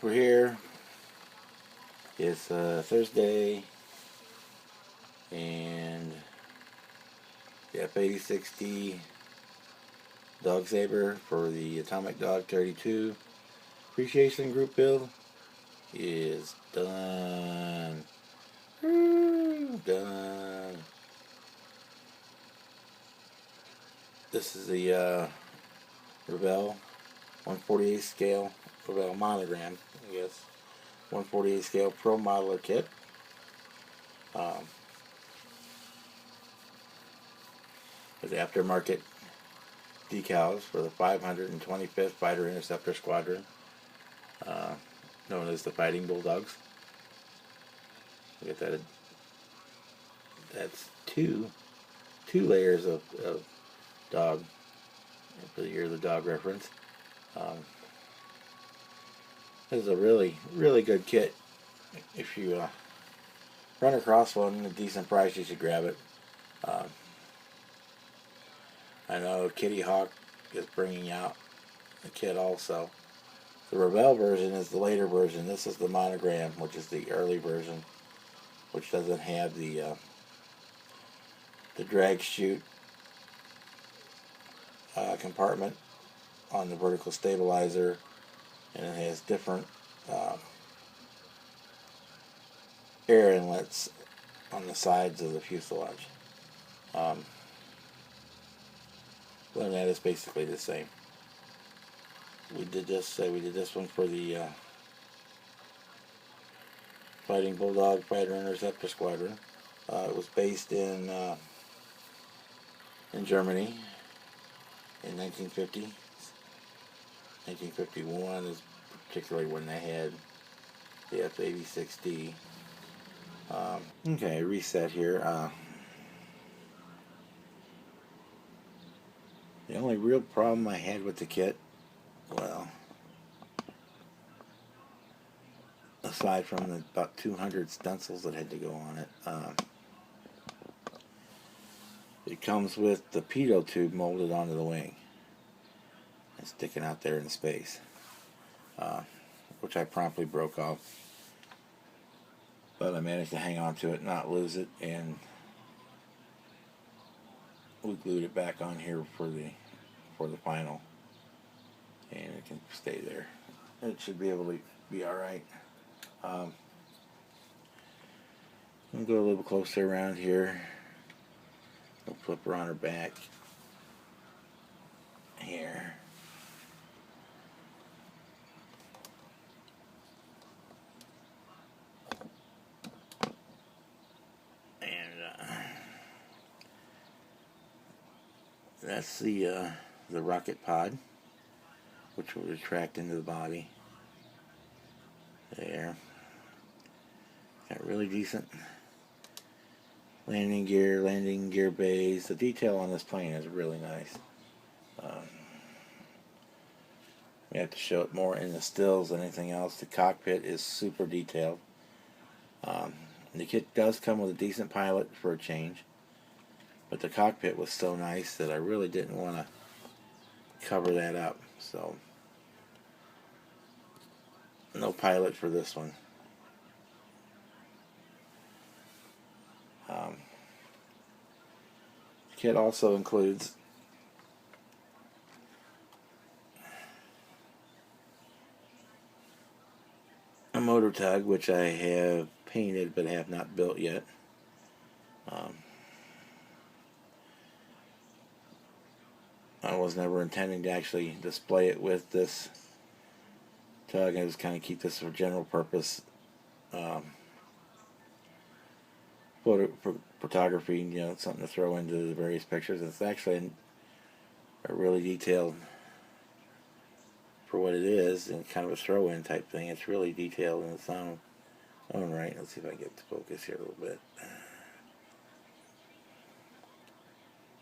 We're here. It's Thursday, and the F-86D Dog Sabre for the Atomic Dog 32 appreciation group build is done. Done. This is the Rebel 148 scale Rebel monogram, I guess. 148 scale Pro Modeler kit. With aftermarket decals for the 525th Fighter Interceptor Squadron, known as the Fighting Bulldogs. Look at that. That's two layers of dog for the Year of the Dog reference. This is a really good kit. If you run across one at a decent price, you should grab it. I know Kitty Hawk is bringing out a kit also. The Rebel version is the later version. This is the monogram, which is the early version, which doesn't have the drag chute compartment on the vertical stabilizer, and it has different air inlets on the sides of the fuselage. Well, that is basically the same. We did this one for the Fighting Bulldog Fighter Interceptor Squadron. It was based in Germany in 1950. 1951 is particularly when they had the F-86D. Okay, reset here. The only real problem I had with the kit, well, aside from the about 200 stencils that had to go on it, it comes with the pitot tube molded onto the wing and sticking out there in space, which I promptly broke off, but I managed to hang on to it, not lose it, and we glued it back on here for the final, and it can stay there. It should be able to be alright. I'm going to go a little closer around here. I'll flip her on her back here. That's the rocket pod, which will retract into the body. There. Got really decent landing gear bays. The detail on this plane is really nice. We have to show it more in the stills than anything else. The cockpit is super detailed. The kit does come with a decent pilot for a change, but the cockpit was so nice that I really didn't want to cover that up, so no pilot for this one. The kit also includes a motor tug, which I have painted but have not built yet. I was never intending to actually display it with this tug. I just kind of keep this for general purpose photography, you know, something to throw into the various pictures. It's actually a really detailed, for what it is, and kind of a throw-in type thing. It's really detailed in its own right. Let's see if I can get to focus here a little bit.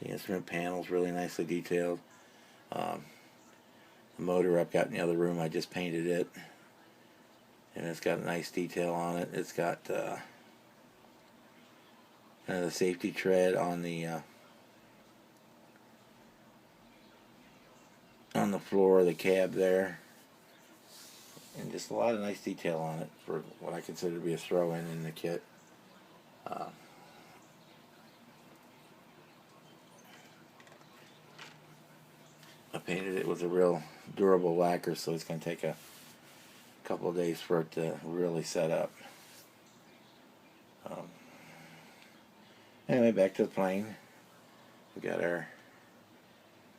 The instrument panel is really nicely detailed. The motor I've got in the other room, I just painted it, and it's got a nice detail on it. It's got kind of the safety tread on the floor of the cab there, and just a lot of nice detail on it for what I consider to be a throw-in in the kit. I painted it with a real durable lacquer, so it's going to take a couple of days for it to really set up. Anyway, back to the plane. We got our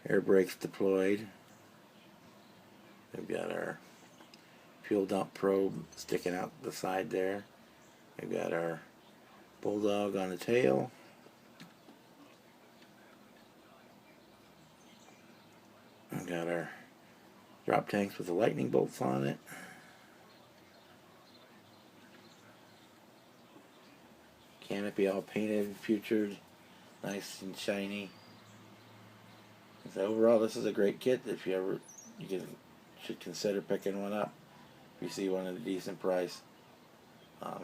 air brakes deployed. We've got our fuel dump probe sticking out the side there. We've got our Bulldog on the tail. We've got our drop tanks with the lightning bolts on it. Canopy all painted, featured, nice and shiny. So overall, this is a great kit. If you should consider picking one up if you see one at a decent price. So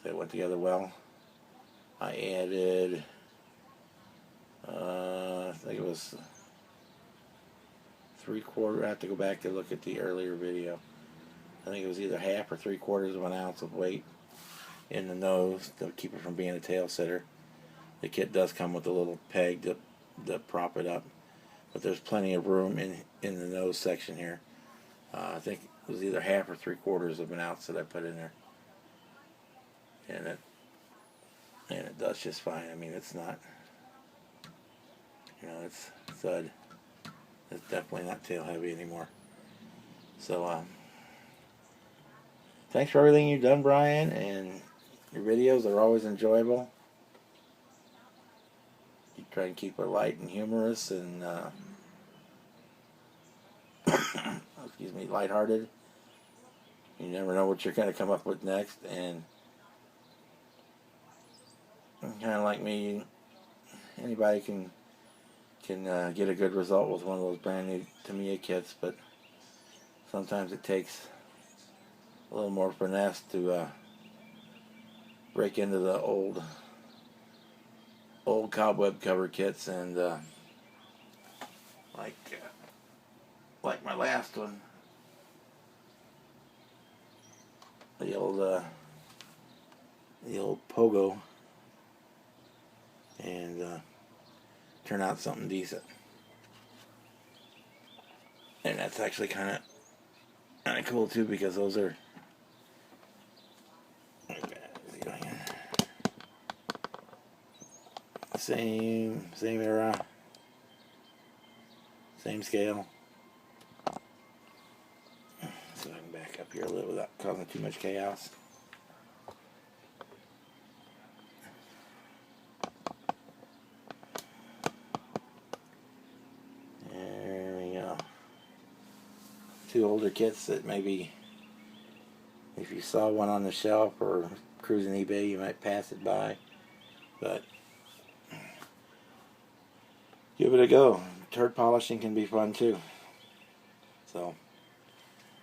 it went together well. I added, I think it was 3/4. I have to go back and look at the earlier video. I think it was either 1/2 or 3/4 of an ounce of weight in the nose to keep it from being a tail sitter. The kit does come with a little peg to prop it up, but there's plenty of room in the nose section here. I think it was either 1/2 or 3/4 of an ounce that I put in there, and it does just fine. I mean, it's not, it's thud. It's definitely not tail heavy anymore. So thanks for everything you've done, Brian, and your videos are always enjoyable. You try and keep it light and humorous and excuse me, lighthearted. You never know what you're going to come up with next, and kind of like me, anybody can get a good result with one of those brand new Tamiya kits, but sometimes it takes a little more finesse to break into the old cobweb cover kits, and like my last one, the old Pogo, and turn out something decent. And that's actually kind of cool too, because those are same era, same scale. So I can back up here a little without causing too much chaos. There we go. Two older kits that maybe, if you saw one on the shelf or cruising eBay, you might pass it by, but give it a go. Turd polishing can be fun too. So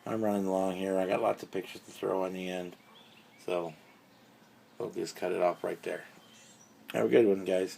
I'm running along here. I got lots of pictures to throw on the end, so we'll just cut it off right there. Have a good one, guys.